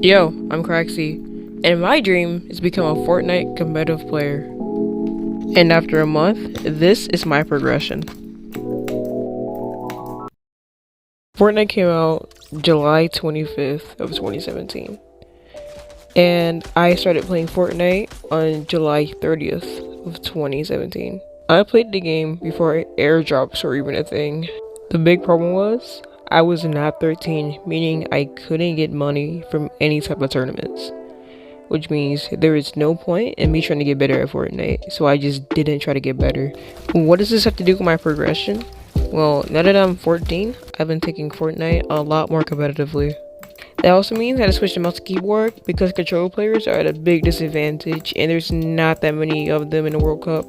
Yo, I'm Craxy, and my dream is to become a Fortnite competitive player. And after a month, this is my progression. Fortnite came out July 25th of 2017, and I started playing Fortnite on July 30th of 2017. I played the game before airdrops were even a thing. The big problem was I was not 13, meaning I couldn't get money from any type of tournaments, which means there is no point in me trying to get better at Fortnite, so I just didn't try to get better. What does this have to do with my progression? Well, now that I'm 14, I've been taking Fortnite a lot more competitively. That also means I had to switch to mouse and keyboard because controller players are at a big disadvantage and there's not that many of them in the World Cup.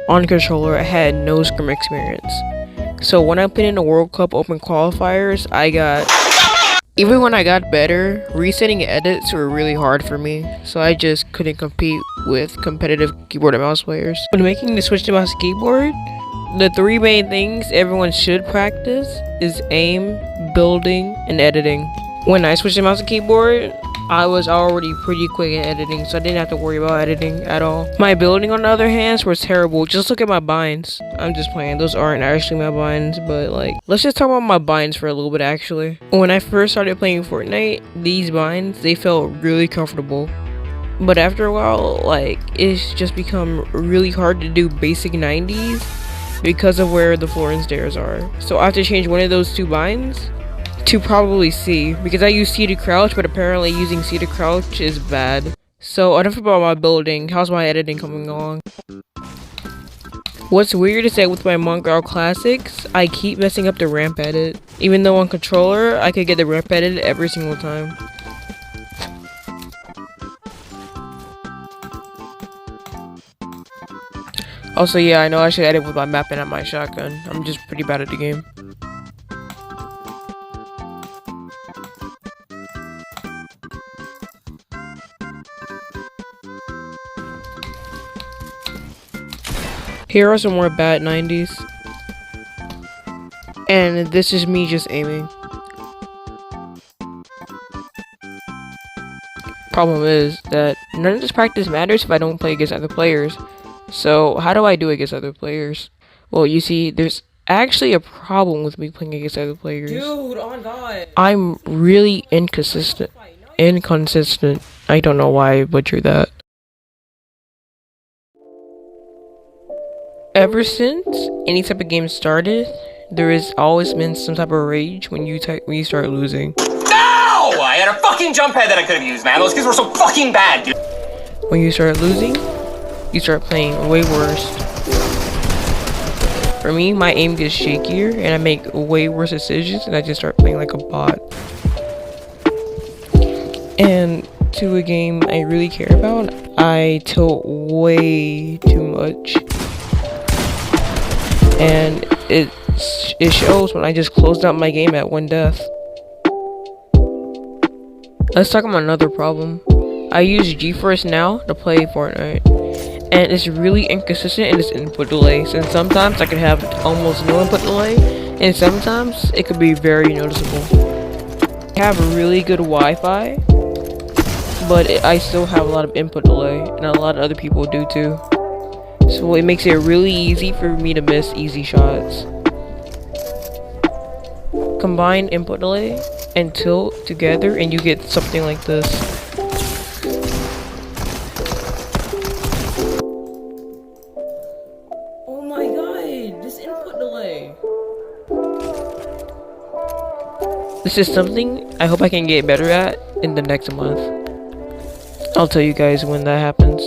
On controller, I had no scrim experience. So when I played in the World Cup Open qualifiers, even when I got better, resetting edits were really hard for me, so I just couldn't compete with competitive keyboard and mouse players. When making the switch to mouse and keyboard, the three main things everyone should practice is aim, building, and editing. When I switched to mouse and keyboard, I was already pretty quick at editing, so I didn't have to worry about editing at all. My building, on the other hand, was terrible. Just look at my binds. I'm just playing. Those aren't actually my binds, but let's just talk about my binds for a little bit, actually. When I first started playing Fortnite, these binds, they felt really comfortable. But after a while, it's just become really hard to do basic 90s because of where the floor and stairs are. So I have to change one of those two binds to probably C, because I use C to crouch, but apparently using C to crouch is bad. So enough about my building. How's my editing coming along? What's weird is that with my Montreal Classics, I keep messing up the ramp edit. Even though on controller, I could get the ramp edit every single time. Also, yeah, I know I should edit with my map and not my shotgun. I'm just pretty bad at the game. Here are some more bad 90s. And this is me just aiming. Problem is that none of this practice matters if I don't play against other players. So how do I do against other players? Well, you see, there's actually a problem with me playing against other players. Dude, on God. I'm really inconsistent. I don't know why I butchered that. Ever since any type of game started, there has always been some type of rage when you start losing. No! I had a fucking jump head that I could have used, man. Those kids were so fucking bad, dude. When you start losing, you start playing way worse. For me, my aim gets shakier and I make way worse decisions and I just start playing like a bot. And to a game I really care about, I tilt way too much. And it shows when I just closed out my game at 1 death. Let's talk about another problem. I use GeForce Now to play Fortnite, and it's really inconsistent in its input delays, and sometimes I could have almost no input delay, and sometimes it could be very noticeable. I have really good Wi-Fi, but I still have a lot of input delay, and a lot of other people do too. So it makes it really easy for me to miss easy shots. Combine input delay and tilt together and you get something like this. Oh my God, this input delay. This is something I hope I can get better at in the next month. I'll tell you guys when that happens.